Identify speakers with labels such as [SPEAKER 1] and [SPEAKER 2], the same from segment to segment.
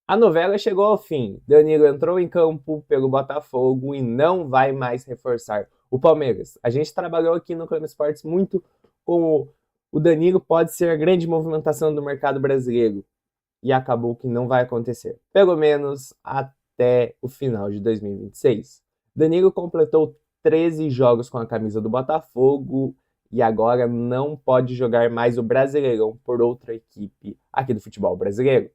[SPEAKER 1] A novela chegou ao fim. Danilo entrou em campo pelo Botafogo e não vai mais reforçar o Palmeiras. A gente trabalhou aqui no Clube Esportes muito com o Danilo pode ser a grande movimentação do mercado brasileiro. E acabou que não vai acontecer. Pelo menos até o final de 2026. Danilo completou 13 jogos com a camisa do Botafogo e agora não pode jogar mais o Brasileirão por outra equipe aqui do futebol brasileiro.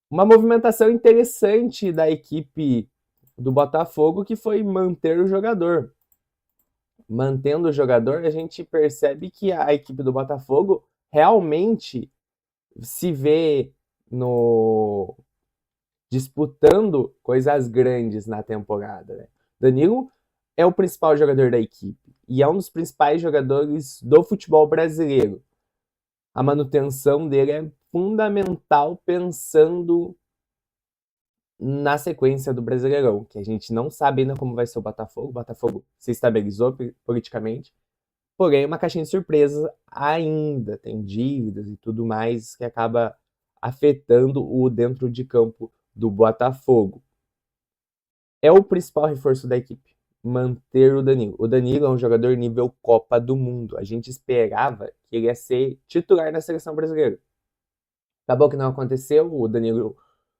[SPEAKER 1] Uma movimentação interessante da equipe do Botafogo que foi manter o jogador. Mantendo o jogador, a gente percebe que a equipe do Botafogo realmente se vê no disputando coisas grandes na temporada. Né? Danilo é o principal jogador da equipe e é um dos principais jogadores do futebol brasileiro. A manutenção dele é fundamental pensando na sequência do Brasileirão, que a gente não sabe ainda como vai ser o Botafogo. O Botafogo se estabilizou politicamente, porém é uma caixinha de surpresa ainda, tem dívidas e tudo mais que acaba afetando o dentro de campo do Botafogo. É o principal reforço da equipe, manter o Danilo. O Danilo é um jogador nível Copa do Mundo. A gente esperava que ele ia ser titular na seleção brasileira. Acabou que não aconteceu, o Danilo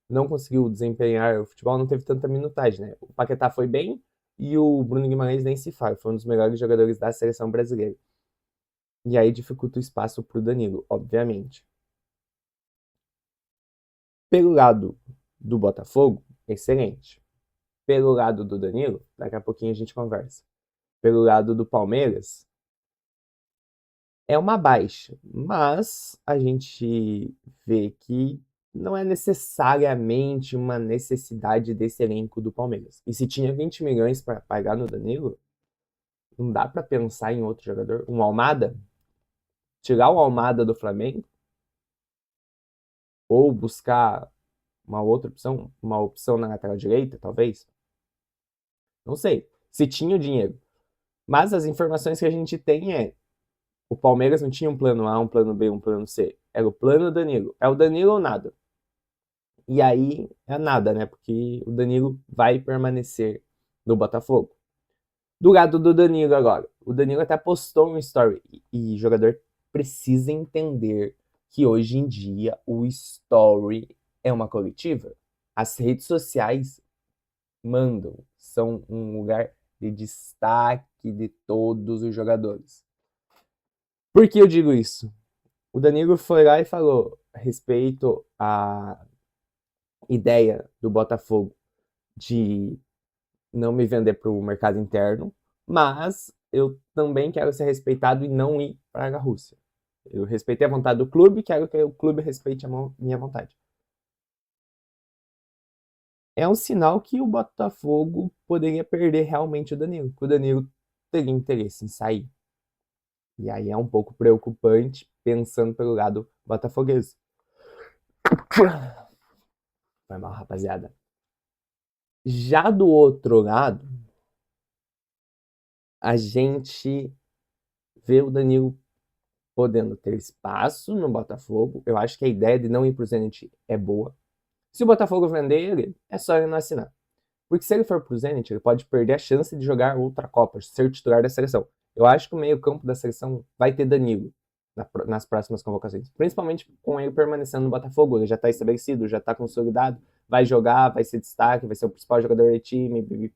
[SPEAKER 1] não conseguiu desempenhar o futebol, não teve tanta minutagem, né? O Paquetá foi bem e o Bruno Guimarães nem se fala, foi um dos melhores jogadores da seleção brasileira. E aí dificulta o espaço para o Danilo, obviamente. Pelo lado do Botafogo, excelente. Pelo lado do Danilo, daqui a pouquinho a gente conversa. Pelo lado do Palmeiras, é uma baixa, mas a gente vê que não é necessariamente uma necessidade desse elenco do Palmeiras. E se tinha 20 milhões para pagar no Danilo, não dá para pensar em outro jogador. Um Almada? Tirar o Almada do Flamengo? Ou buscar uma outra opção? Uma opção na lateral direita, talvez? Não sei. Se tinha o dinheiro. Mas as informações que a gente tem é o Palmeiras não tinha um plano A, um plano B, um plano C. Era o plano Danilo. É o Danilo ou nada. E aí é nada, né? Porque o Danilo vai permanecer no Botafogo. Do lado do Danilo agora. O Danilo até postou um story. E o jogador precisa entender que hoje em dia o story é uma coletiva. As redes sociais mandam. São um lugar de destaque de todos os jogadores. Por que eu digo isso? O Danilo foi lá e falou a respeito à ideia do Botafogo de não me vender para o mercado interno, mas eu também quero ser respeitado e não ir para a Rússia. Eu respeitei a vontade do clube, quero que o clube respeite a minha vontade. É um sinal que o Botafogo poderia perder realmente o Danilo, que o Danilo teria interesse em sair. E aí é um pouco preocupante pensando pelo lado botafoguês. Foi mal, rapaziada. Já do outro lado, a gente vê o Danilo podendo ter espaço no Botafogo. Eu acho que a ideia de não ir pro Zenit é boa. Se o Botafogo vender ele, é só ele não assinar. Porque se ele for pro Zenit, ele pode perder a chance de jogar outra Copa, ser titular da seleção. Eu acho que o meio-campo da seleção vai ter Danilo nas próximas convocações. Principalmente com ele permanecendo no Botafogo. Ele já está estabelecido, já está consolidado, vai jogar, vai ser destaque, vai ser o principal jogador do time,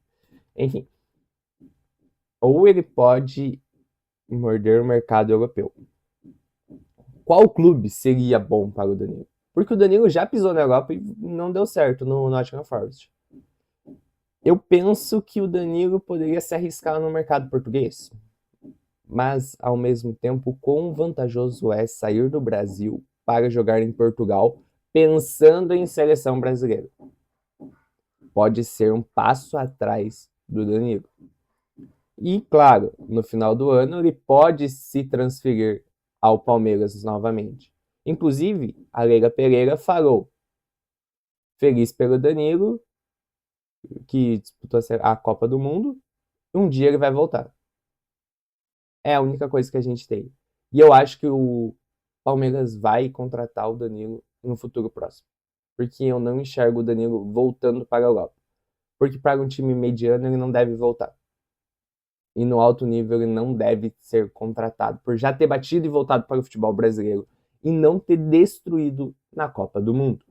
[SPEAKER 1] enfim. Ou ele pode morder o mercado europeu. Qual clube seria bom para o Danilo? Porque o Danilo já pisou na Europa e não deu certo no Nottingham Forest. Eu penso que o Danilo poderia se arriscar no mercado português, mas ao mesmo tempo, quão vantajoso é sair do Brasil para jogar em Portugal pensando em seleção brasileira? Pode ser um passo atrás do Danilo. E, claro, no final do ano ele pode se transferir ao Palmeiras novamente. Inclusive, a Leila Pereira falou feliz pelo Danilo, que disputou a Copa do Mundo, um dia ele vai voltar. É a única coisa que a gente tem. E eu acho que o Palmeiras vai contratar o Danilo no futuro próximo. porque eu não enxergo o Danilo voltando para a Europa. Porque para um time mediano ele não deve voltar. E no alto nível ele não deve ser contratado por já ter batido e voltado para o futebol brasileiro e não ter destruído na Copa do Mundo.